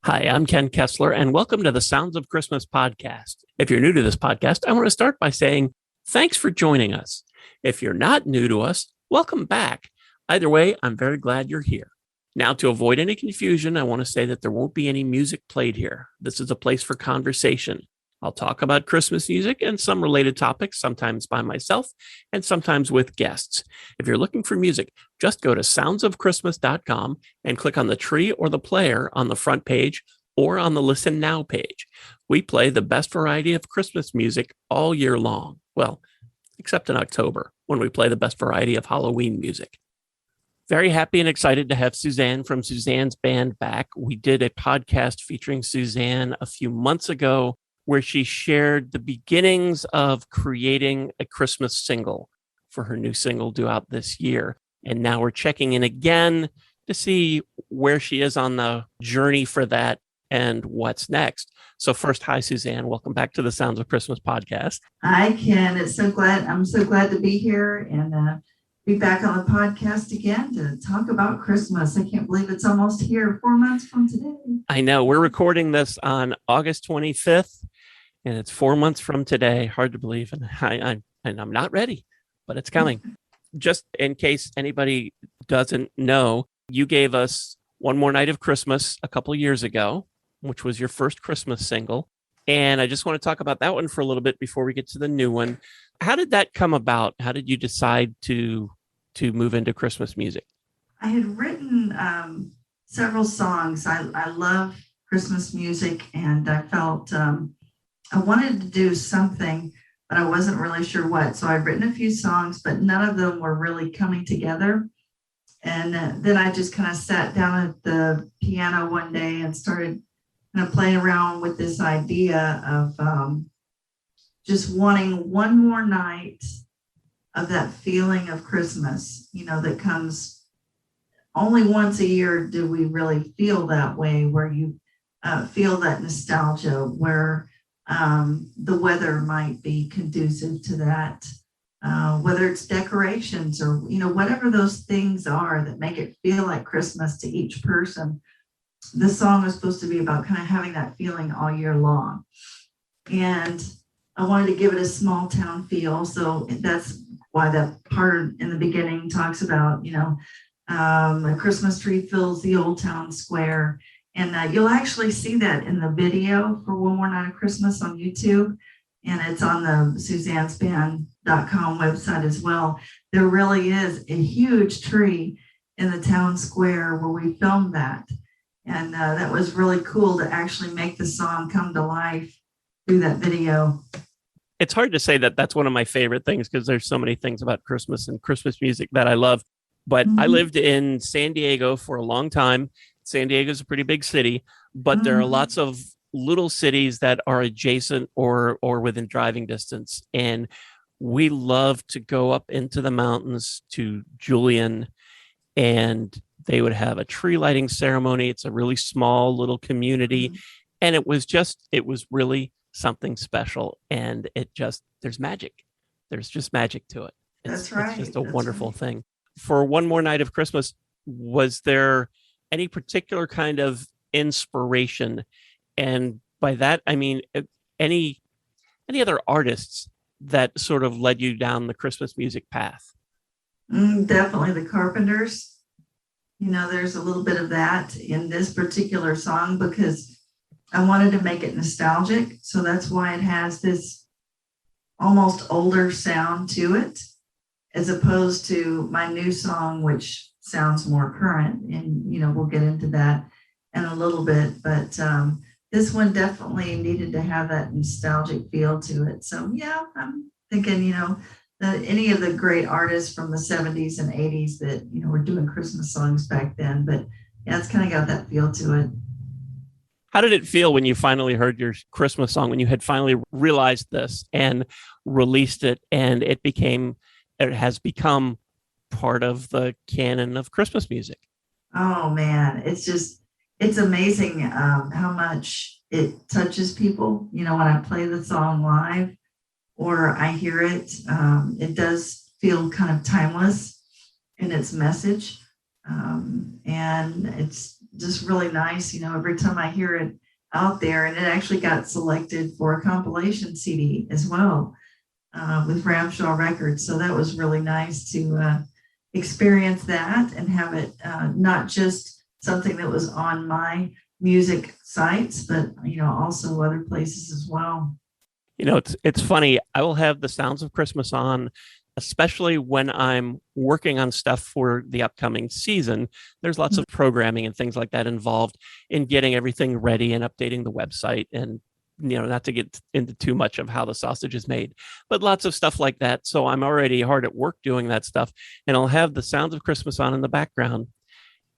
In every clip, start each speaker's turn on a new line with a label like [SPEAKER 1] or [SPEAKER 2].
[SPEAKER 1] Hi, I'm Ken Kessler, and welcome to the Sounds of Christmas podcast. If you're new to this podcast, I want to start by saying thanks for joining us. If you're not new to us, welcome back. Either way, I'm very glad you're here. Now, to avoid any confusion, I want to say that there won't be any music played here. This is a place for conversation. I'll talk about Christmas music and some related topics, sometimes by myself and sometimes with guests. If you're looking for music, just go to soundsofchristmas.com and click on the tree or the player on the front page or on the Listen Now page. We play the best variety of Christmas music all year long. Well, except in October, when we play the best variety of Halloween music. Very happy and excited to have Suzanne from Suzanne's band back. We did a podcast featuring Suzanne a few months ago, where she shared the beginnings of creating a Christmas single for her new single due out this year. And now we're checking in again to see where she is on the journey for that and what's next. So first, hi, Suzanne. Welcome back to the Sounds of Christmas podcast.
[SPEAKER 2] Hi, Ken. I'm so glad to be here and be back on the podcast again to talk about Christmas. I can't believe it's almost here, 4 months from today.
[SPEAKER 1] I know. We're recording this on August 25th. And it's 4 months from today. Hard to believe. And I'm not ready, but it's coming. Just in case anybody doesn't know, you gave us One More Night of Christmas a couple of years ago, which was your first Christmas single. And I just want to talk about that one for a little bit before we get to the new one. How did that come about? How did you decide to move into Christmas music?
[SPEAKER 2] I had written several songs. I love Christmas music, and I felt I wanted to do something, but I wasn't really sure what. So I've written a few songs, but none of them were really coming together. And then I just kind of sat down at the piano one day and started kind of playing around with this idea of just wanting one more night of that feeling of Christmas, that comes only once a year. Do we really feel that way, where you feel that nostalgia, where the weather might be conducive to that, whether it's decorations or, whatever those things are that make it feel like Christmas to each person. This song was supposed to be about kind of having that feeling all year long. And I wanted to give it a small town feel. So that's why that part in the beginning talks about, a Christmas tree fills the old town square. And you'll actually see that in the video for One More Night of Christmas on YouTube. And it's on the Suzanne'sBand.com website as well. There really is a huge tree in the town square where we filmed that. And that was really cool to actually make the song come to life through that video.
[SPEAKER 1] It's hard to say that that's one of my favorite things because there's so many things about Christmas and Christmas music that I love. But I lived in San Diego for a long time. San Diego is a pretty big city, but there are lots of little cities that are adjacent or within driving distance. And we love to go up into the mountains to Julian, and they would have a tree lighting ceremony. It's a really small little community. And it was really something special. And there's magic. There's just magic to it.
[SPEAKER 2] That's right.
[SPEAKER 1] It's just a wonderful thing. For One More Night of Christmas, was there any particular kind of inspiration? And by that, I mean, any other artists that sort of led you down the Christmas music path?
[SPEAKER 2] Definitely the Carpenters. There's a little bit of that in this particular song because I wanted to make it nostalgic. So that's why it has this almost older sound to it, as opposed to my new song, which sounds more current. And, we'll get into that in a little bit. But this one definitely needed to have that nostalgic feel to it. So, yeah, I'm thinking, that any of the great artists from the 70s and 80s that, were doing Christmas songs back then. But, yeah, it's kind of got that feel to it.
[SPEAKER 1] How did it feel when you finally heard your Christmas song, when you had finally realized this and released it, and it has become part of the canon of Christmas music?
[SPEAKER 2] Oh, man, it's amazing how much it touches people. When I play the song live or I hear it, it does feel kind of timeless in its message. And it's just really nice, every time I hear it out there. And it actually got selected for a compilation CD as well, with Ramshaw Records. So that was really nice to experience that and have it not just something that was on my music sites, but also other places as well.
[SPEAKER 1] It's funny. I will have the Sounds of Christmas on, especially when I'm working on stuff for the upcoming season. There's lots of programming and things like that involved in getting everything ready and updating the website, and not to get into too much of how the sausage is made, but lots of stuff like that. So I'm already hard at work doing that stuff, and I'll have the Sounds of Christmas on in the background,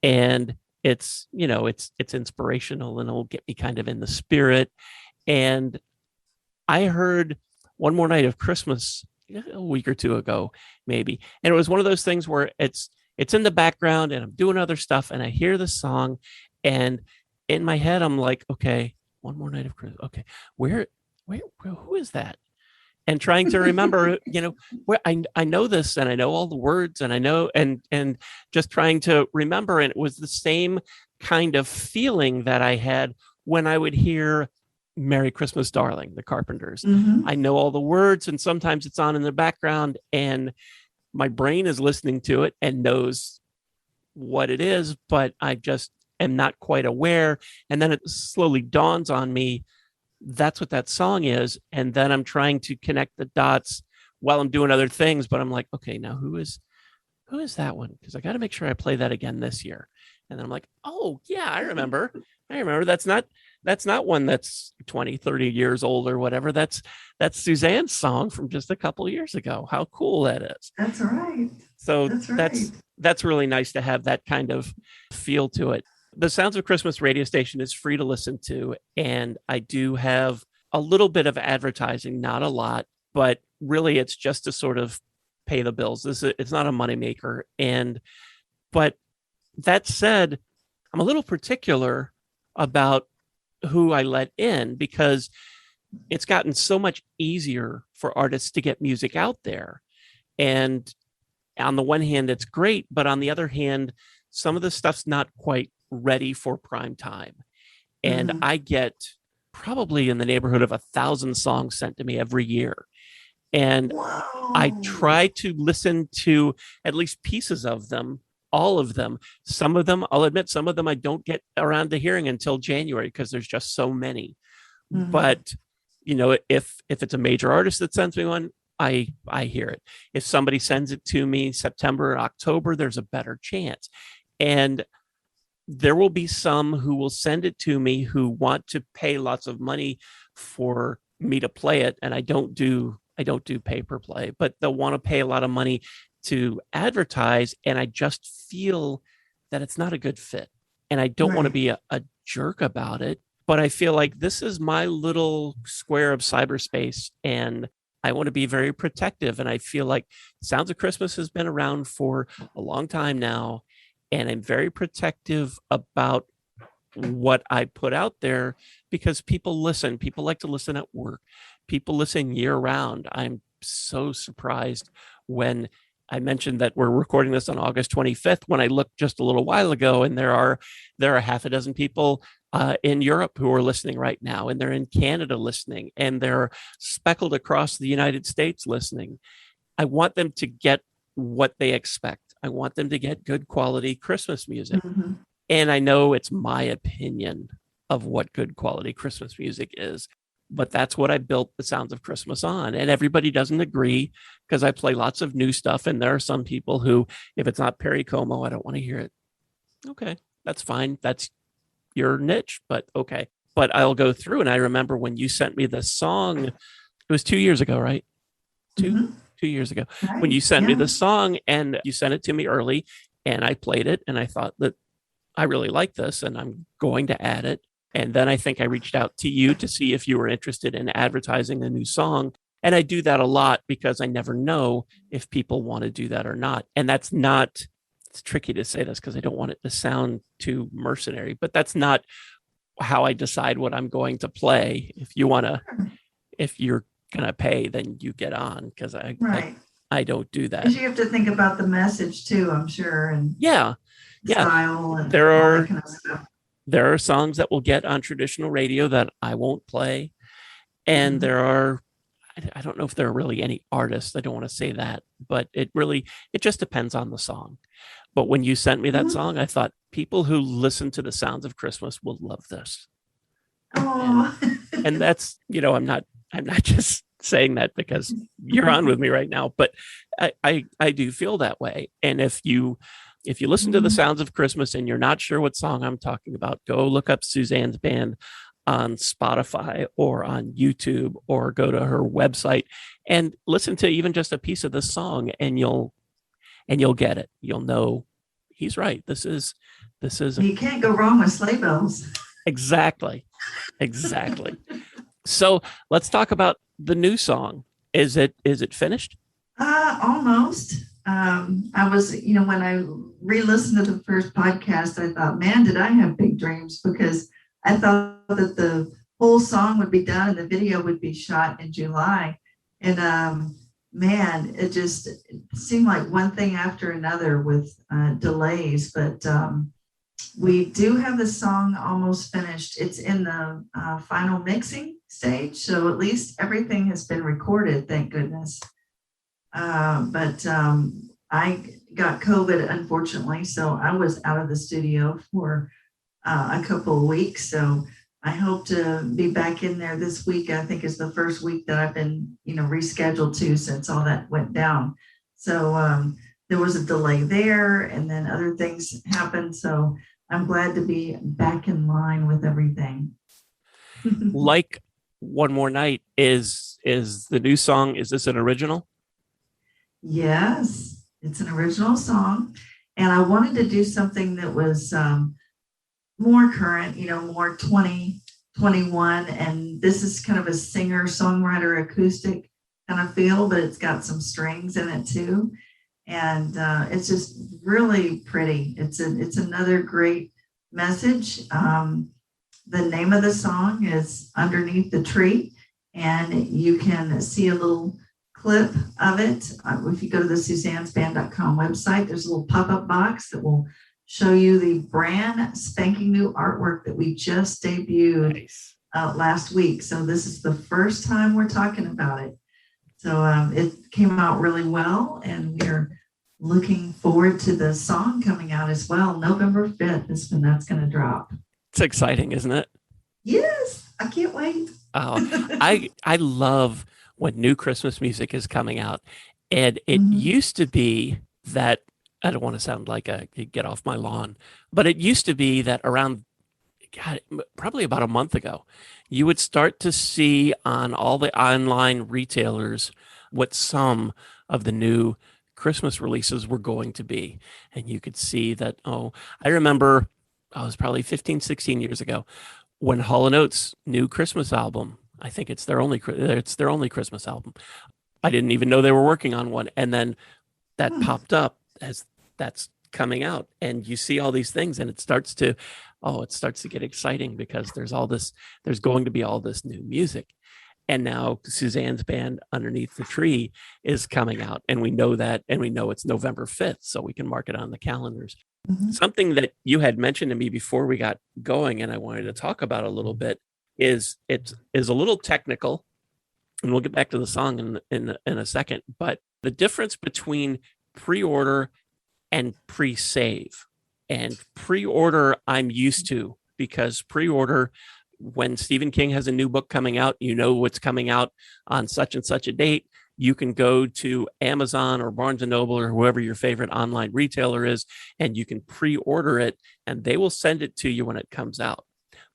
[SPEAKER 1] and it's inspirational, and it'll get me kind of in the spirit. And I heard One More Night of Christmas a week or two ago, maybe. And it was one of those things where it's in the background and I'm doing other stuff and I hear the song, and in my head, I'm like, okay, One More Night of Christmas. Okay, where, who is that? And trying to remember, where I know this and I know all the words and I know, and just trying to remember. And it was the same kind of feeling that I had when I would hear Merry Christmas, Darling, the Carpenters. I know all the words, and sometimes it's on in the background and my brain is listening to it and knows what it is, but I just am not quite aware. And then it slowly dawns on me, that's what that song is. And then I'm trying to connect the dots while I'm doing other things, but I'm like, okay, now who is that one? Because I got to make sure I play that again this year. And then I'm like, oh yeah, I remember. That's not one that's 20, 30 years old or whatever. That's Suzanne's song from just a couple of years ago. How cool that is.
[SPEAKER 2] That's right.
[SPEAKER 1] So that's really nice to have that kind of feel to it. The Sounds of Christmas radio station is free to listen to, and I do have a little bit of advertising, not a lot, but really it's just to sort of pay the bills. It's not a moneymaker. But that said, I'm a little particular about who I let in, because it's gotten so much easier for artists to get music out there. And on the one hand, it's great, but on the other hand, some of the stuff's not quite ready for prime time. And I get probably in the neighborhood of 1,000 songs sent to me every year. And I try to listen to at least pieces of them, all of them. Some of them, I'll admit, some of them I don't get around to hearing until January because there's just so many. But, if it's a major artist that sends me one, I hear it. If somebody sends it to me September or October, there's a better chance. And there will be some who will send it to me who want to pay lots of money for me to play it. And I don't do pay per play, but they'll want to pay a lot of money to advertise. And I just feel that it's not a good fit. And I don't want to be a jerk about it, but I feel like this is my little square of cyberspace and I want to be very protective. And I feel like Sounds of Christmas has been around for a long time now. And I'm very protective about what I put out there because people listen. People like to listen at work. People listen year round. I'm so surprised when I mentioned that we're recording this on August 25th, when I looked just a little while ago, and there are half a dozen people in Europe who are listening right now, and they're in Canada listening, and they're speckled across the United States listening. I want them to get what they expect. I want them to get good quality Christmas music. And I know it's my opinion of what good quality Christmas music is, but that's what I built the Sounds of Christmas on. And everybody doesn't agree because I play lots of new stuff. And there are some people who, if it's not Perry Como, I don't want to hear it. Okay, that's fine. That's your niche, but okay. But I'll go through, and I remember when you sent me the song, it was 2 years ago, right? 2 years ago, when you sent me the song, and you sent it to me early, and I played it, and I thought that I really like this, and I'm going to add it. And then I think I reached out to you to see if you were interested in advertising a new song. And I do that a lot because I never know if people want to do that or not. And that's not, it's tricky to say this because I don't want it to sound too mercenary, but that's not how I decide what I'm going to play. If you're going to pay, then you get on, because I I don't do that.
[SPEAKER 2] Because you have to think about the message too, I'm sure, and
[SPEAKER 1] Yeah.
[SPEAKER 2] style and
[SPEAKER 1] There
[SPEAKER 2] all that
[SPEAKER 1] are
[SPEAKER 2] kind of stuff.
[SPEAKER 1] there are songs that will get on traditional radio that I won't play. And
[SPEAKER 2] Mhm.
[SPEAKER 1] there are, I don't know if there are really any artists. I don't want to say that, but it just depends on the song. But when you sent me that
[SPEAKER 2] Mhm.
[SPEAKER 1] song, I thought people who listen to the sounds of Christmas will love this. And,
[SPEAKER 2] Oh.
[SPEAKER 1] and that's, I'm not just saying that because you're on with me right now, but I do feel that way. And if you listen to the
[SPEAKER 2] Mhm.
[SPEAKER 1] sounds of Christmas and you're not sure what song I'm talking about, go look up Suzanne's band on Spotify or on YouTube, or go to her website and listen to even just a piece of the song, and you'll get it. You'll know he's right. This is
[SPEAKER 2] You can't go wrong with sleigh bells.
[SPEAKER 1] exactly. Exactly. So let's talk about the new song. Is it finished?
[SPEAKER 2] Almost. I was, when I re-listened to the first podcast, I thought, man, did I have big dreams, because I thought that the whole song would be done and the video would be shot in July. And man, it seemed like one thing after another with delays. But we do have the song almost finished. It's in the final mixing stage. So at least everything has been recorded, thank goodness. But I got COVID, unfortunately, so I was out of the studio for a couple of weeks. So I hope to be back in there this week. I think is the first week that I've been, rescheduled to, since all that went down. So there was a delay there, and then other things happened. So I'm glad to be back in line with everything.
[SPEAKER 1] Like One More Night is the new song. Is this an original?
[SPEAKER 2] Yes, it's an original song. And I wanted to do something that was more current, more 2021. And this is kind of a singer songwriter acoustic kind of feel, but it's got some strings in it too. And it's just really pretty. It's another great message. The name of the song is Underneath the Tree, and you can see a little clip of it. If you go to the Suzanne'sBand.com website, there's a little pop-up box that will show you the brand spanking new artwork that we just debuted
[SPEAKER 1] Nice.
[SPEAKER 2] last week. So this is the first time we're talking about it. So it came out really well, and we're looking forward to the song coming out as well. November 5th is when that's going to drop.
[SPEAKER 1] It's exciting, isn't it?
[SPEAKER 2] Yes, I can't wait.
[SPEAKER 1] Oh, I love when new Christmas music is coming out. And it
[SPEAKER 2] Mhm.
[SPEAKER 1] used to be that, I don't want to sound like a get off my lawn, but it used to be that around, God, probably about a month ago, you would start to see on all the online retailers what some of the new Christmas releases were going to be. And you could see that, I remember I was probably 15, 16 years ago when Hall & Oates' new Christmas album, I think it's their only Christmas album. I didn't even know they were working on one. And then that
[SPEAKER 2] Hmm.
[SPEAKER 1] popped up as that's coming out, and you see all these things, and it starts to get exciting, because there's going to be all this new music. And now Suzanne's band Underneath the Tree is coming out, and we know that, and we know it's November 5th, so we can mark it on the calendars.
[SPEAKER 2] Mhm.
[SPEAKER 1] Something that you had mentioned to me before we got going, and I wanted to talk about a little bit, is a little technical, and we'll get back to the song in a second. But the difference between pre-order and pre-save. And pre-order I'm used to, because pre-order, when Stephen King has a new book coming out, you know what's coming out on such and such a date. You can go to Amazon or Barnes and Noble or whoever your favorite online retailer is, and you can pre-order it, and they will send it to you when it comes out.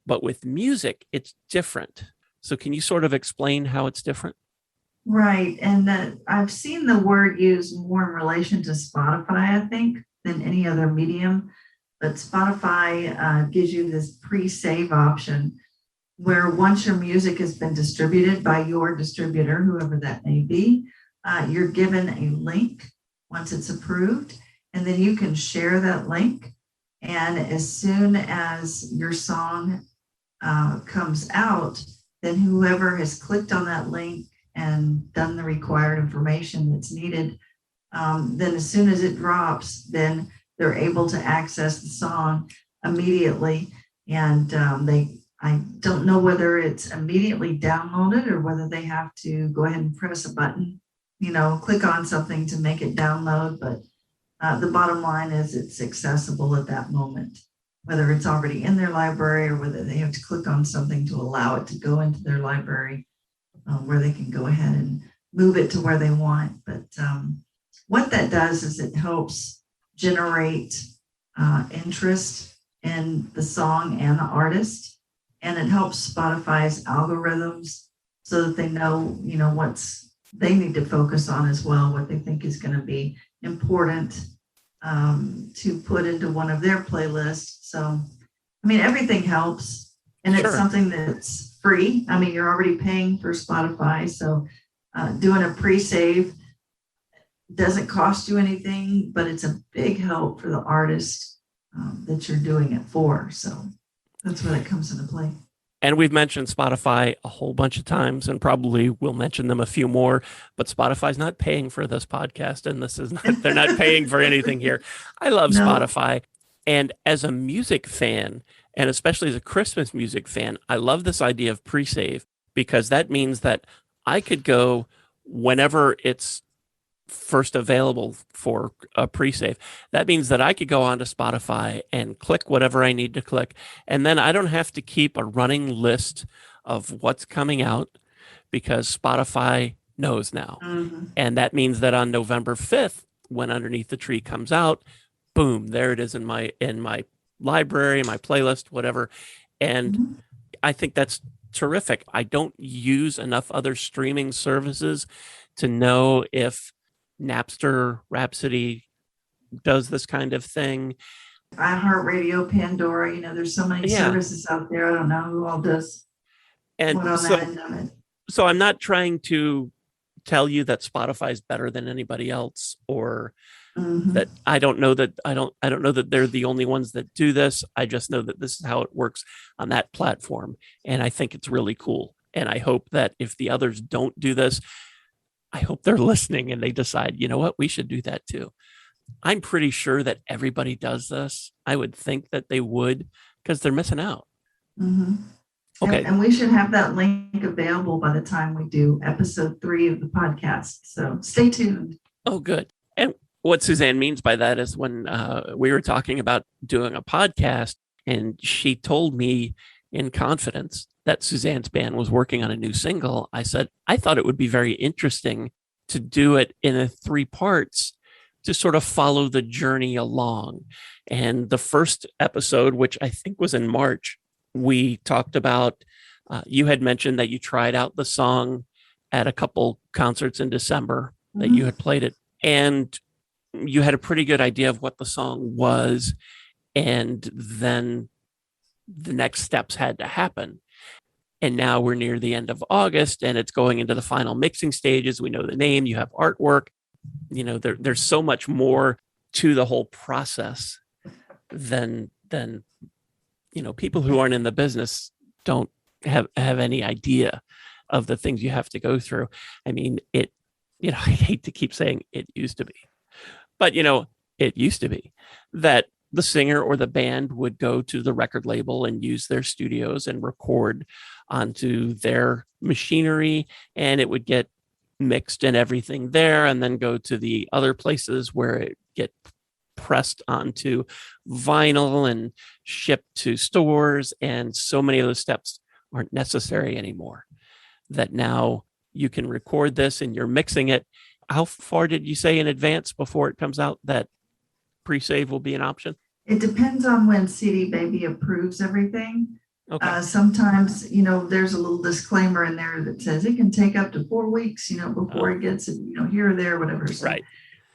[SPEAKER 1] But with music, it's different. So can you sort of explain how it's different?
[SPEAKER 2] Right. And I've seen the word used more in relation to Spotify, I think, than any other medium. But Spotify gives you this pre-save option where once your music has been distributed by your distributor, whoever that may be, you're given a link once it's approved, and then you can share that link. And as soon as your song comes out, then whoever has clicked on that link and done the required information that's needed, then as soon as it drops, then they're able to access the song immediately. And I don't know whether it's immediately downloaded or whether they have to go ahead and press a button, click on something to make it download. But the bottom line is it's accessible at that moment, whether it's already in their library or whether they have to click on something to allow it to go into their library, where they can go ahead and move it to where they want. But what that does is it helps generate interest in the song and the artist, and it helps Spotify's algorithms so that they know, what's they need to focus on as well, what they think is going to be important to put into one of their playlists. So, everything helps, and it's something that's free. You're already paying for Spotify, so doing a pre-save doesn't cost you anything, but it's a big help for the artist that you're doing it for. So that's where that comes into play.
[SPEAKER 1] And we've mentioned Spotify a whole bunch of times, and probably we'll mention them a few more, but Spotify's not paying for this podcast, and they're not paying for anything here. I love Spotify. And as a music fan, and especially as a Christmas music fan, I love this idea of pre-save, because that means that I could go whenever it's first available for a pre-save. That means that I could go onto Spotify and click whatever I need to click. And then I don't have to keep a running list of what's coming out, because Spotify knows now. Mm-hmm. And that means that on November 5th, when Underneath the Tree comes out, boom, there it is in my library, my playlist, whatever. And I think that's terrific. I don't use enough other streaming services to know if Napster, Rhapsody does this kind of thing.
[SPEAKER 2] iHeartRadio, Pandora, there's so many services out there. I don't know who all does what on that end of it.
[SPEAKER 1] So I'm not trying to tell you that Spotify is better than anybody else, or that I don't know that they're the only ones that do this. I just know that this is how it works on that platform. And I think it's really cool. And I hope that if the others don't do this, I hope they're listening and they decide, you know what, we should do that too. I'm pretty sure that everybody does this. I would think that they would, because they're missing out.
[SPEAKER 2] Mm-hmm. Okay. And we should have that link available by the time we do episode 3 of the podcast. So stay tuned.
[SPEAKER 1] Oh, good. And what Suzanne means by that is when we were talking about doing a podcast, and she told me in confidence that Suzanne's band was working on a new single, I said, I thought it would be very interesting to do it in 3 parts to sort of follow the journey along. And the first episode, which I think was in March, we talked about, you had mentioned that you tried out the song at a couple concerts in December, that you had played it, and you had a pretty good idea of what the song was. And then the next steps had to happen. And now we're near the end of August, and it's going into the final mixing stages. We know the name, you have artwork, there's so much more to the whole process than people who aren't in the business don't have any idea of the things you have to go through. I hate to keep saying it used to be, but it used to be that the singer or the band would go to the record label and use their studios and record onto their machinery, and it would get mixed and everything there, and then go to the other places where it get pressed onto vinyl and shipped to stores. And so many of those steps aren't necessary anymore, that now you can record this and you're mixing it. How far did you say in advance before it comes out that pre-save will be an option?
[SPEAKER 2] It depends on when CD Baby approves everything.
[SPEAKER 1] Okay.
[SPEAKER 2] Sometimes, there's a little disclaimer in there that says it can take up to 4 weeks, before it gets it, here or there, whatever. So
[SPEAKER 1] right.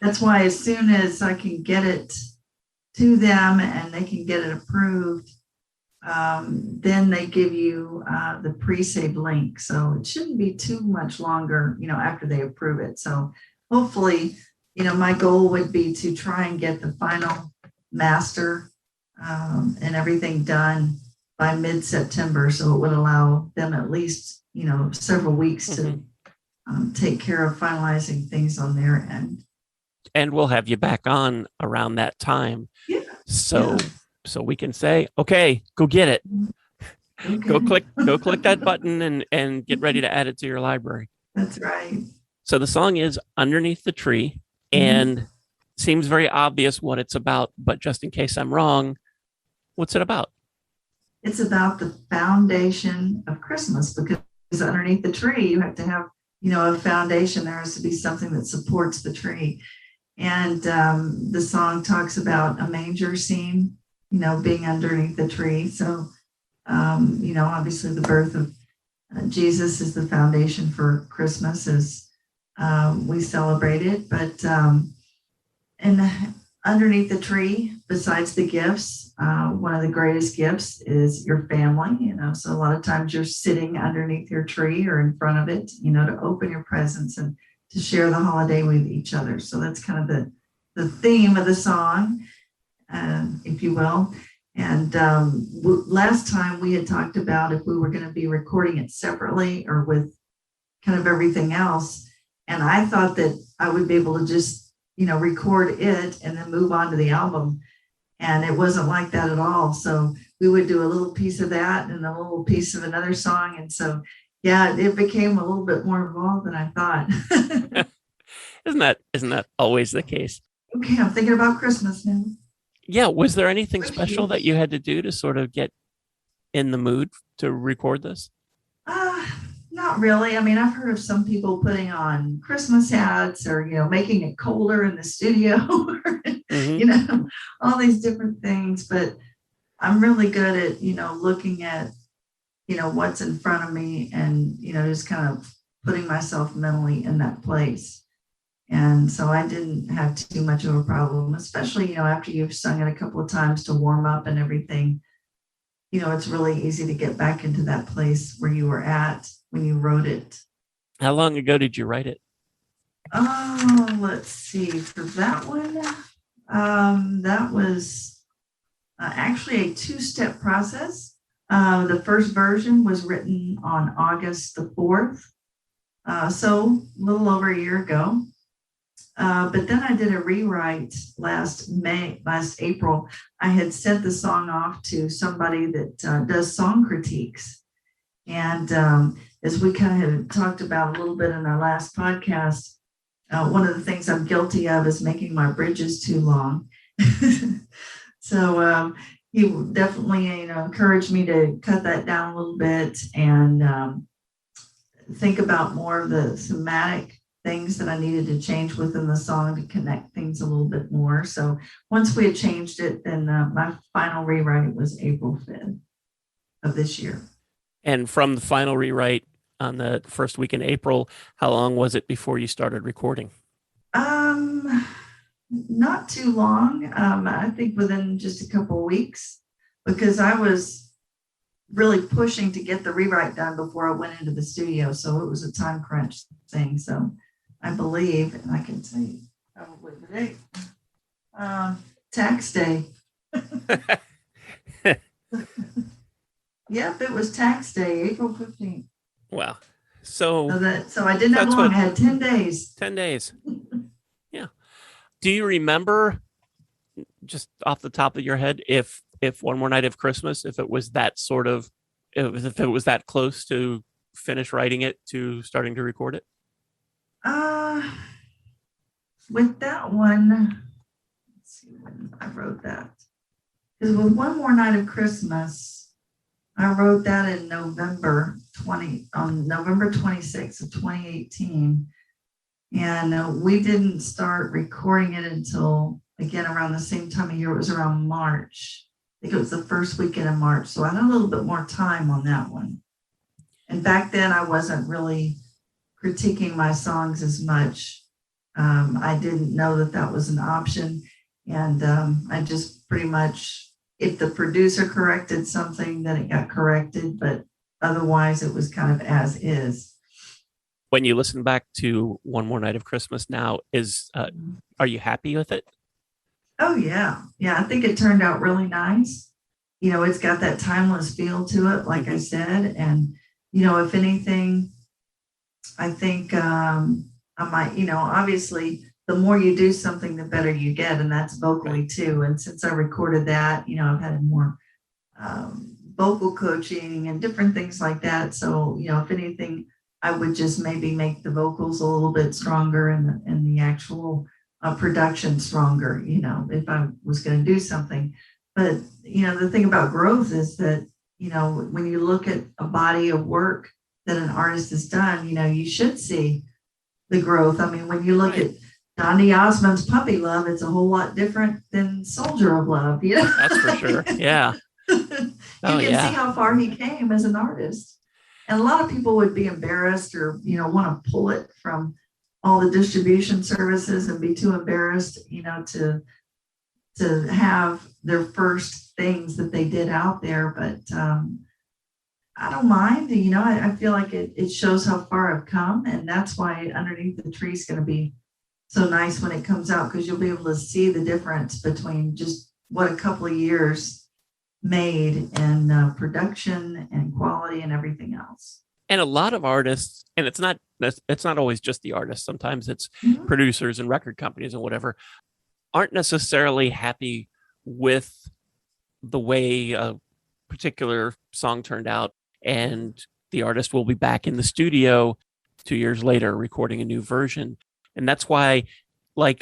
[SPEAKER 2] That's why as soon as I can get it to them and they can get it approved, then they give you the pre-save link. So it shouldn't be too much longer, after they approve it. So hopefully, my goal would be to try and get the final master and everything done by mid-September. So it would allow them at least, several weeks to take care of finalizing things on their end.
[SPEAKER 1] And we'll have you back on around that time.
[SPEAKER 2] Yeah.
[SPEAKER 1] So we can say, okay, go get it.
[SPEAKER 2] Okay.
[SPEAKER 1] Go click that button and get ready to add it to your library.
[SPEAKER 2] That's right.
[SPEAKER 1] So the song is Underneath the Tree, and seems very obvious what it's about, but just in case I'm wrong, what's it about?
[SPEAKER 2] It's about the foundation of Christmas, because underneath the tree, you have to have, a foundation. There has to be something that supports the tree. And the song talks about a manger scene, being underneath the tree. So, obviously the birth of Jesus is the foundation for Christmas as we celebrate it. But and underneath the tree, besides the gifts, one of the greatest gifts is your family. So a lot of times you're sitting underneath your tree or in front of it, to open your presents and to share the holiday with each other. So that's kind of the theme of the song, if you will. And last time we had talked about if we were going to be recording it separately or with kind of everything else. And I thought that I would be able to just, record it and then move on to the album. And it wasn't like that at all. So we would do a little piece of that and a little piece of another song. And so, yeah, it became a little bit more involved than I thought.
[SPEAKER 1] Isn't that always the case?
[SPEAKER 2] Okay, I'm thinking about Christmas now.
[SPEAKER 1] Yeah. Was there anything special that you had to do to sort of get in the mood to record this?
[SPEAKER 2] Not really. I mean, I've heard of some people putting on Christmas hats or, making it colder in the studio, all these different things. But I'm really good at, looking at, what's in front of me and, just kind of putting myself mentally in that place. And so I didn't have too much of a problem, especially, after you've sung it a couple of times to warm up and everything. It's really easy to get back into that place where you were at when you wrote it.
[SPEAKER 1] How long ago did you write it?
[SPEAKER 2] Oh, let's see. For that one, that was actually a two-step process. The first version was written on August the 4th, so a little over a year ago. But then I did a rewrite last April. I had sent the song off to somebody that does song critiques. And as we kind of had talked about a little bit in our last podcast, one of the things I'm guilty of is making my bridges too long. So he definitely, encouraged me to cut that down a little bit and think about more of the thematic things that I needed to change within the song to connect things a little bit more. So once we had changed it, then my final rewrite was April 5th of this year.
[SPEAKER 1] And from the final rewrite on the first week in April, how long was it before you started recording?
[SPEAKER 2] Not too long. I think within just a couple of weeks, because I was really pushing to get the rewrite done before I went into the studio. So it was a time crunch thing. So I believe, and I can tell you probably the date, tax day. Yep, it was tax day, April 15th.
[SPEAKER 1] Wow. So
[SPEAKER 2] I didn't have long. I had 10 days.
[SPEAKER 1] 10 days. Yeah. Do you remember, just off the top of your head, if One More Night of Christmas, if it was that if it was that close to finish writing it to starting to record it?
[SPEAKER 2] With that one, let's see when I wrote that. Because with One More Night of Christmas, I wrote that in November 26th of 2018. And we didn't start recording it until, again, around the same time of year. It was around March. I think it was the first weekend of March. So I had a little bit more time on that one. And back then I wasn't really critiquing my songs as much. I didn't know that was an option. And I just pretty much, if the producer corrected something, then it got corrected. But otherwise, it was kind of as is.
[SPEAKER 1] When you listen back to One More Night of Christmas now, are you happy with it?
[SPEAKER 2] Oh, yeah. Yeah, I think it turned out really nice. It's got that timeless feel to it, like I said. And, if anything, I think I might, obviously the more you do something, the better you get. And that's
[SPEAKER 1] Right.
[SPEAKER 2] vocally too. And since I recorded that, I've had more vocal coaching and different things like that. So, if anything, I would just maybe make the vocals a little bit stronger and the actual production stronger, if I was going to do something. But, the thing about growth is that, when you look at a body of work that an artist has done, you should see the growth. I mean, when you look
[SPEAKER 1] Right.
[SPEAKER 2] at Donny Osmond's Puppy Love, it's a whole lot different than Soldier of Love,
[SPEAKER 1] That's for sure. Yeah. Oh,
[SPEAKER 2] You can see
[SPEAKER 1] yeah.
[SPEAKER 2] how far he came as an artist. And a lot of people would be embarrassed or, want to pull it from all the distribution services and be too embarrassed, to have their first things that they did out there. But I don't mind, I feel like it shows how far I've come. And that's why Underneath the Tree is going to be so nice when it comes out, because you'll be able to see the difference between just what a couple of years made and production and quality and everything else.
[SPEAKER 1] And a lot of artists, and it's not always just the artists. Sometimes it's
[SPEAKER 2] Mhm.
[SPEAKER 1] producers and record companies and whatever, aren't necessarily happy with the way a particular song turned out, and the artist will be back in the studio 2 years later recording a new version. And that's why, like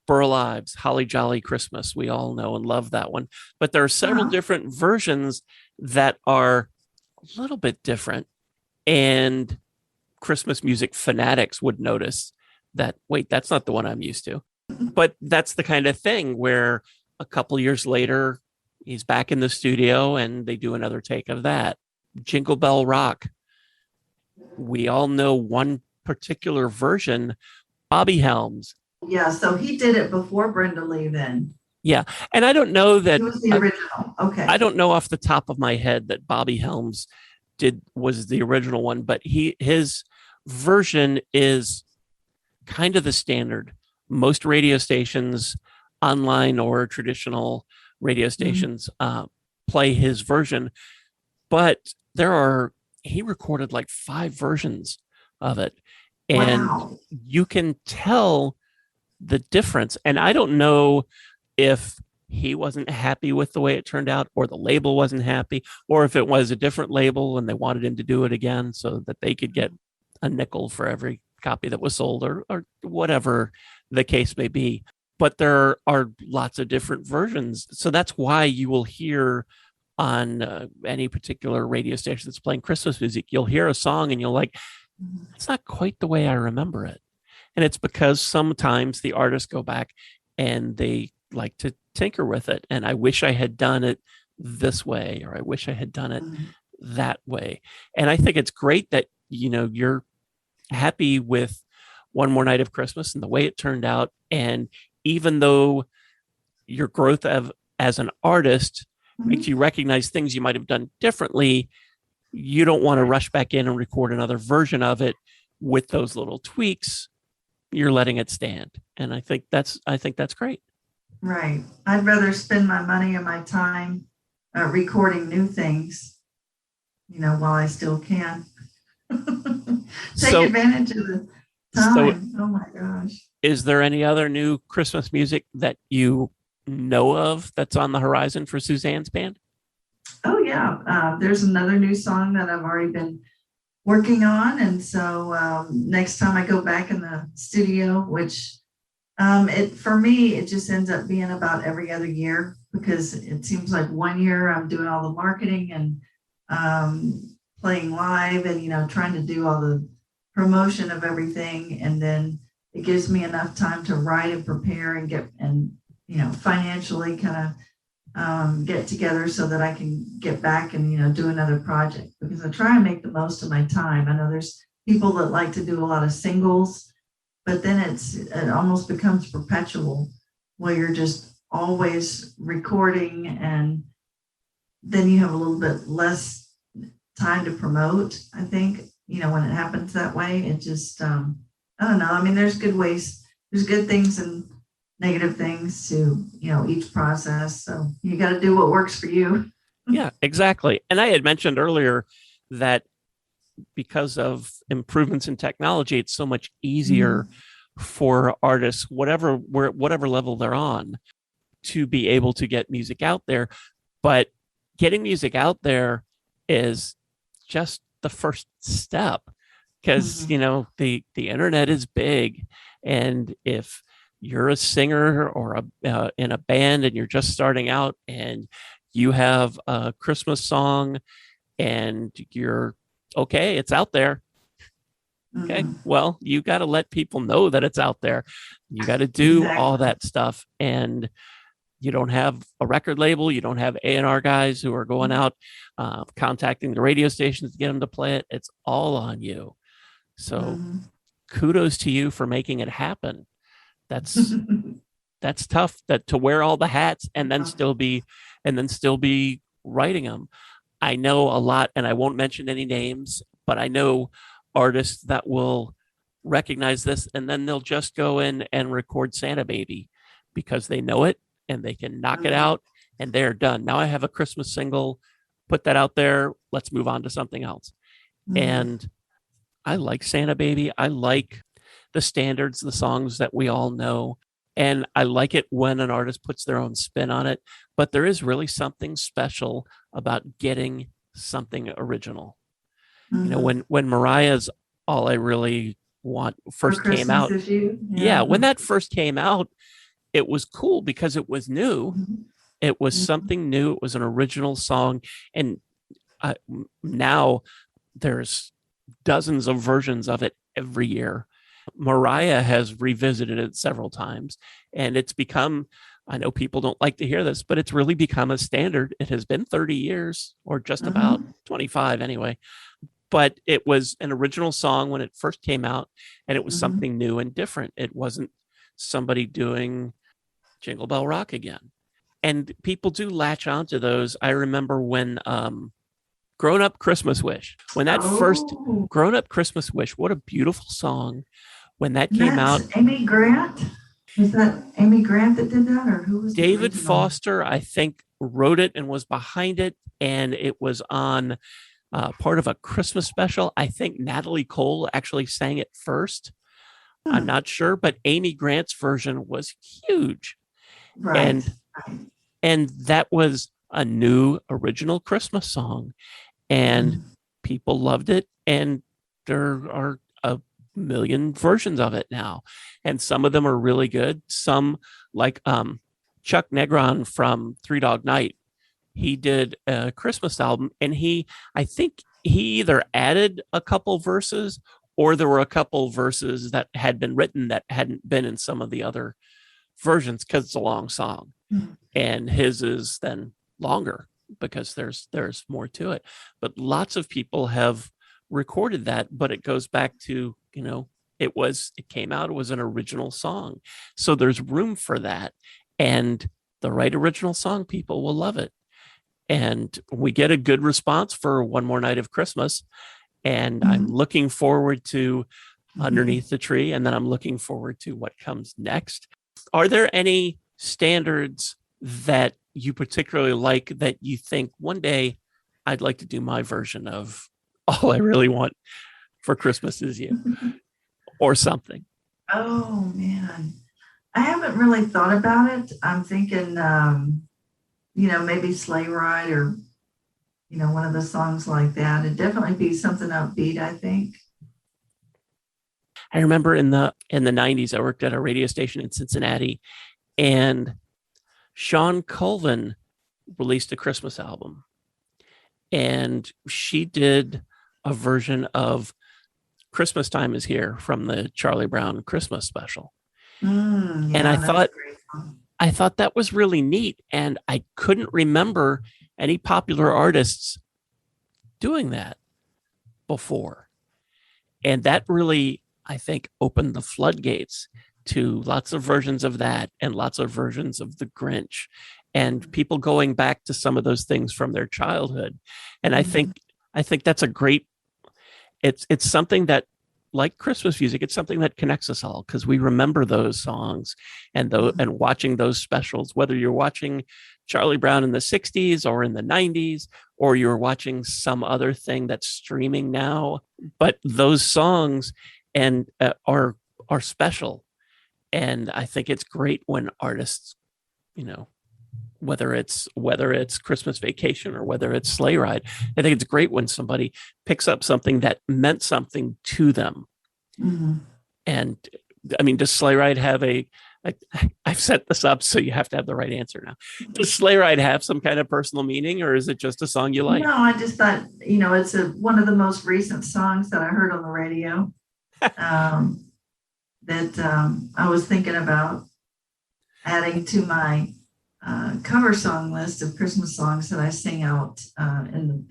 [SPEAKER 1] Burl Ives, Holly Jolly Christmas, we all know and love that one. But there are several
[SPEAKER 2] Uh-huh.
[SPEAKER 1] different versions that are a little bit different. And Christmas music fanatics would notice that, wait, that's not the one I'm used to. But that's the kind of thing where a couple years later, he's back in the studio and they do another take of that. Jingle Bell Rock. We all know one particular version, Bobby Helms.
[SPEAKER 2] Yeah, so he did it before Brenda Lee then.
[SPEAKER 1] Yeah. And I don't know
[SPEAKER 2] He
[SPEAKER 1] that
[SPEAKER 2] was the original.
[SPEAKER 1] I
[SPEAKER 2] Okay.
[SPEAKER 1] don't know off the top of my head that Bobby Helms was the original one, but his version is kind of the standard. Most radio stations, online or traditional radio
[SPEAKER 2] Mhm.
[SPEAKER 1] stations, play his version, but he recorded like 5 versions of it. And
[SPEAKER 2] Wow.
[SPEAKER 1] you can tell the difference. And I don't know if he wasn't happy with the way it turned out, or the label wasn't happy, or if it was a different label and they wanted him to do it again so that they could get a nickel for every copy that was sold, or whatever the case may be. But there are lots of different versions. So that's why you will hear on any particular radio station that's playing Christmas music, you'll hear a song and you'll like, it's not quite the way I remember it. And it's because sometimes the artists go back and they like to tinker with it. And I wish I had done it this way, or I wish I had done it
[SPEAKER 2] Mhm.
[SPEAKER 1] that way. And I think it's great that, you're happy with One More Night of Christmas and the way it turned out. And even though your growth as an artist makes
[SPEAKER 2] Mhm.
[SPEAKER 1] you recognize things you might have done differently, you don't want to rush back in and record another version of it with those little tweaks. You're letting it stand. And I think that's great.
[SPEAKER 2] Right. I'd rather spend my money and my time recording new things, while I still can. Take
[SPEAKER 1] So
[SPEAKER 2] advantage of the
[SPEAKER 1] so
[SPEAKER 2] time. Oh my gosh.
[SPEAKER 1] is there any other new Christmas music that you know of that's on the horizon for Suzanne's band?
[SPEAKER 2] Oh yeah. There's another new song that I've already been working on. And so next time I go back in the studio, which for me, it just ends up being about every other year, because it seems like one year I'm doing all the marketing and playing live and, trying to do all the promotion of everything. And then it gives me enough time to write and prepare and financially kind of get together so that I can get back and, do another project, because I try and make the most of my time. I know there's people that like to do a lot of singles, but then it almost becomes perpetual, where you're just always recording, and then you have a little bit less time to promote. I think, when it happens that way, it just, I don't know. I mean, there's good things and negative things to, each process. So you got to do what works for you.
[SPEAKER 1] Yeah, exactly. And I had mentioned earlier that because of improvements in technology, it's so much easier for artists, whatever level they're on, to be able to get music out there. But getting music out there is just the first step, because the internet is big, and if you're a singer or in a band and you're just starting out and you have a Christmas song and you're okay, it's out there. Okay, well, you got to let people know that it's out there. You got to do all that stuff, and you don't have a record label. You don't have A&R guys who are going out contacting the radio stations to get them to play it. It's all on you. So kudos to you for making it happen. That's tough, that to wear all the hats and then still be writing them. I know a lot, and I won't mention any names, but I know artists that will recognize this, and then they'll just go in and record Santa Baby because they know it and they can knock it out and they're done. Now I have a Christmas single, put that out there. Let's move on to something else. And I like Santa Baby. I like the standards, the songs that we all know. And I like it when an artist puts their own spin on it. But there is really something special about getting something original. When Mariah's All I Really Want first came out. When that first came out, it was cool because it was new. It was something new. It was an original song. And now there's dozens of versions of it every year. Mariah has revisited it several times, and it's become, I know people don't like to hear this, but it's really become a standard. It has been 30 years or just about 25 anyway. But it was an original song when it first came out, and it was something new and different. It wasn't somebody doing Jingle Bell Rock again. And people do latch onto those. I remember when Grown Up Christmas Wish, when that first Grown Up Christmas Wish, what a beautiful song. When that came out.
[SPEAKER 2] Amy Grant? Was that Amy Grant that did that, or who was
[SPEAKER 1] David Foster, I think, wrote it and was behind it. And it was on part of a Christmas special. I think Natalie Cole actually sang it first. I'm not sure, but Amy Grant's version was huge.
[SPEAKER 2] Right.
[SPEAKER 1] And that was a new original Christmas song, and people loved it. And there are a million versions of it now, and some of them are really good. Some, like Chuck Negron from Three Dog Night, he did a Christmas album, and I think he either added a couple verses, or there were a couple verses that had been written that hadn't been in some of the other versions, because it's a long song. And his is then longer because there's more to it. But lots of people have recorded that, but it goes back to, it came out, it was an original song. So there's room for that. And the right original song, people will love it. And we get a good response for One More Night of Christmas. And I'm looking forward to Underneath the Tree. And then I'm looking forward to what comes next. Are there any standards that you particularly like that you think one day I'd like to do my version of All I Really Want for Christmas Is You or something?
[SPEAKER 2] Oh, man. I haven't really thought about it. I'm thinking, maybe Sleigh Ride or, one of the songs like that. It'd definitely be something upbeat, I think.
[SPEAKER 1] I remember in the 90s, I worked at a radio station in Cincinnati, and Sean Colvin released a Christmas album, and she did a version of Christmas Time Is Here from the Charlie Brown Christmas special. And I thought that was really neat. And I couldn't remember any popular artists doing that before. And that really, I think, opened the floodgates to lots of versions of that and lots of versions of The Grinch and people going back to some of those things from their childhood. And I think that's a great, it's something that, like Christmas music, it's something that connects us all because we remember those songs and watching those specials, whether you're watching Charlie Brown in the 60s or in the 90s, or you're watching some other thing that's streaming now. But those songs and are special. And I think it's great when artists, whether it's Christmas Vacation or whether it's Sleigh Ride, I think it's great when somebody picks up something that meant something to them.
[SPEAKER 2] Mm-hmm.
[SPEAKER 1] And I mean, does Sleigh Ride have I've set this up, so you have to have the right answer now. Does Sleigh Ride have some kind of personal meaning, or is it just a song you like?
[SPEAKER 2] No, I just thought, it's one of the most recent songs that I heard on the radio that I was thinking about adding to my cover song list of Christmas songs that I sing out in the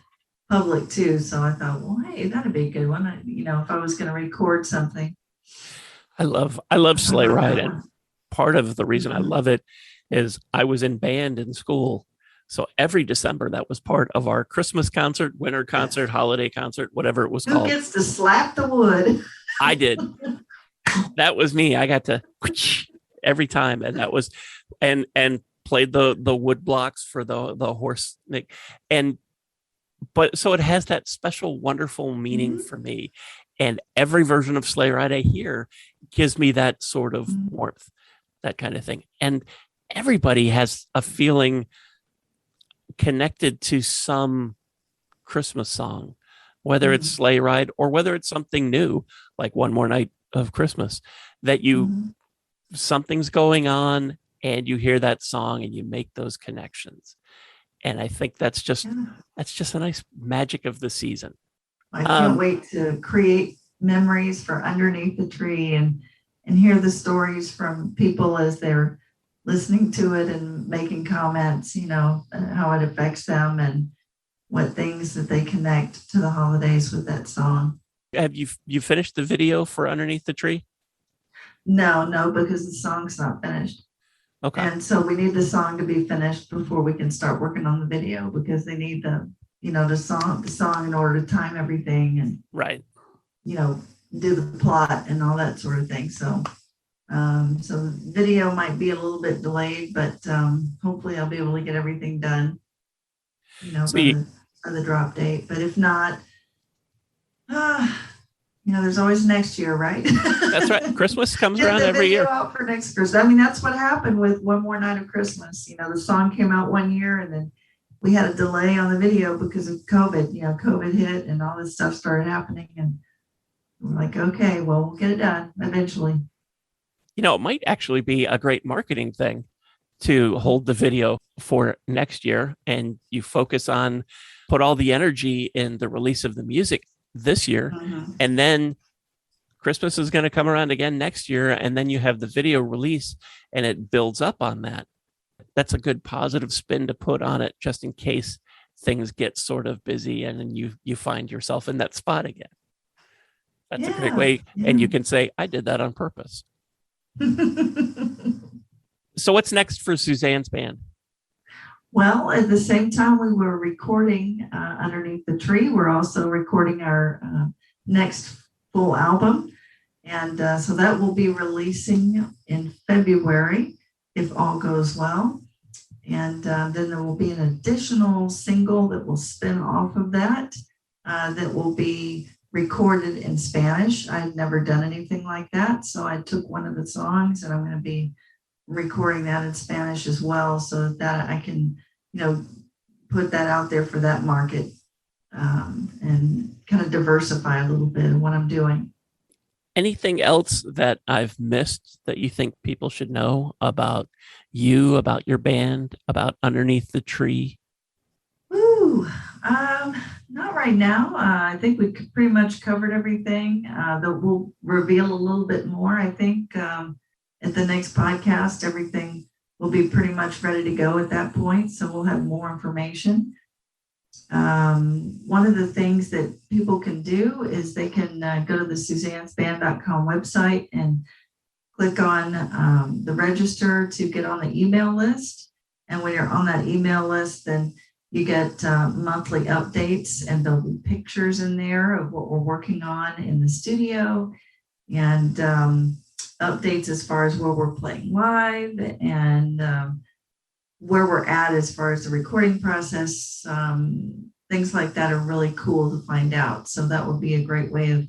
[SPEAKER 2] public too. So I thought, well, hey, that'd be a good one. If I was going to record something.
[SPEAKER 1] I love Sleigh Ride, and part of the reason I love it is I was in band in school. So every December, that was part of our Christmas concert, winter concert, holiday concert, whatever it was called.
[SPEAKER 2] Who gets to slap the wood?
[SPEAKER 1] I did. That was me. I got to every time, and that was and played the wood blocks for the horse. But so it has that special, wonderful meaning for me. And every version of Sleigh Ride I hear gives me that sort of warmth, that kind of thing. And everybody has a feeling connected to some Christmas song, whether it's Sleigh Ride or whether it's something new, like One More Night of Christmas, that something's going on and you hear that song and you make those connections. And I think that's just a nice magic of the season.
[SPEAKER 2] I can't wait to create memories for underneath the tree and hear the stories from people as they're listening to it and making comments, how it affects them and what things that they connect to the holidays with that song.
[SPEAKER 1] Have you finished the video for Underneath the Tree?
[SPEAKER 2] No, because the song's not finished.
[SPEAKER 1] Okay.
[SPEAKER 2] And so we need the song to be finished before we can start working on the video, because they need the song in order to time everything and
[SPEAKER 1] right,
[SPEAKER 2] do the plot and all that sort of thing. So the video might be a little bit delayed, but hopefully I'll be able to get everything done, by the drop date. But if not, there's always next year, right?
[SPEAKER 1] That's right. Christmas comes around every year.
[SPEAKER 2] Out for next Christmas. I mean, that's what happened with One More Night of Christmas. The song came out one year and then we had a delay on the video because of COVID. COVID hit and all this stuff started happening. And we're like, okay, well, we'll get it done eventually.
[SPEAKER 1] It might actually be a great marketing thing to hold the video for next year, and you put all the energy in the release of the music this year, and then Christmas is going to come around again next year, and then you have the video release and it builds up on that. That's a good positive spin to put on it, just in case things get sort of busy and then you find yourself in that spot again. That's a great way. And you can say, I did that on purpose. So what's next for Suzanne's band?
[SPEAKER 2] Well, at the same time we were recording Underneath the Tree, we're also recording our next full album. And so that will be releasing in February, if all goes well. And then there will be an additional single that will spin off of that, that will be recorded in Spanish. I've never done anything like that. So I took one of the songs and I'm going to be recording that in Spanish as well, so that I can, put that out there for that market, and kind of diversify a little bit of what I'm doing.
[SPEAKER 1] Anything else that I've missed that you think people should know about you, about your band, about Underneath the Tree?
[SPEAKER 2] Not right now. I think we pretty much covered everything. That we'll reveal a little bit more, I think, at the next podcast. Everything will be pretty much ready to go at that point, so we'll have more information. One of the things that people can do is they can go to the Suzanne'sBand.com website and click on the register to get on the email list. And when you're on that email list, then You get monthly updates, and there'll be pictures in there of what we're working on in the studio, and updates as far as where we're playing live, and where we're at as far as the recording process. Things like that are really cool to find out. So that would be a great way of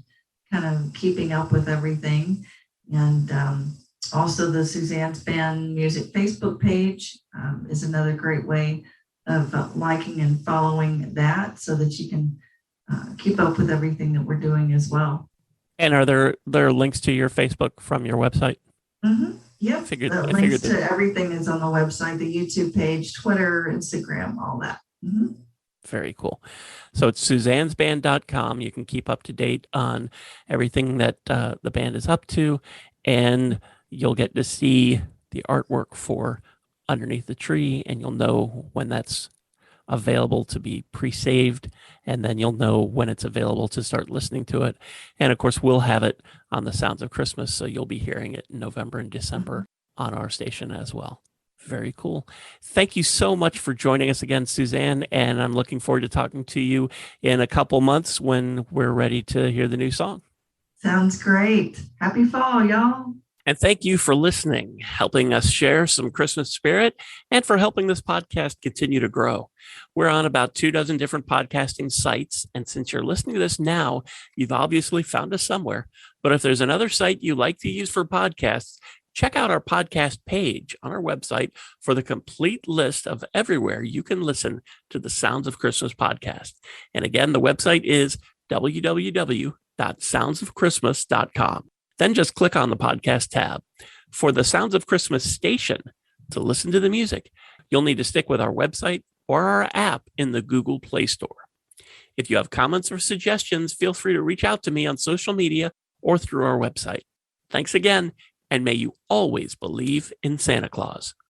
[SPEAKER 2] kind of keeping up with everything. And also the Suzanne's Band Music Facebook page is another great way of liking and following that, so that you can keep up with everything that we're doing as well.
[SPEAKER 1] And are there links to your Facebook from your website?
[SPEAKER 2] Mm-hmm. Yep. The links to everything is on the website, the YouTube page, Twitter, Instagram, all that. Mm-hmm.
[SPEAKER 1] Very cool. So it's suzannesband.com. You can keep up to date on everything that the band is up to, and you'll get to see the artwork for Underneath the Tree, and you'll know when that's available to be pre-saved, and then you'll know when it's available to start listening to it. And of course, we'll have it on the Sounds of Christmas, so you'll be hearing it in November and December on our station as well. Very cool. Thank you so much for joining us again, Suzanne, and I'm looking forward to talking to you in a couple months when we're ready to hear the new song.
[SPEAKER 2] Sounds great. Happy fall, y'all.
[SPEAKER 1] And thank you for listening, helping us share some Christmas spirit, and for helping this podcast continue to grow. We're on about 24 different podcasting sites, and since you're listening to this now, you've obviously found us somewhere. But if there's another site you like to use for podcasts, check out our podcast page on our website for the complete list of everywhere you can listen to the Sounds of Christmas podcast. And again, the website is www.soundsofchristmas.com. Then just click on the podcast tab. For the Sounds of Christmas station to listen to the music, you'll need to stick with our website or our app in the Google Play Store. If you have comments or suggestions, feel free to reach out to me on social media or through our website. Thanks again, and may you always believe in Santa Claus.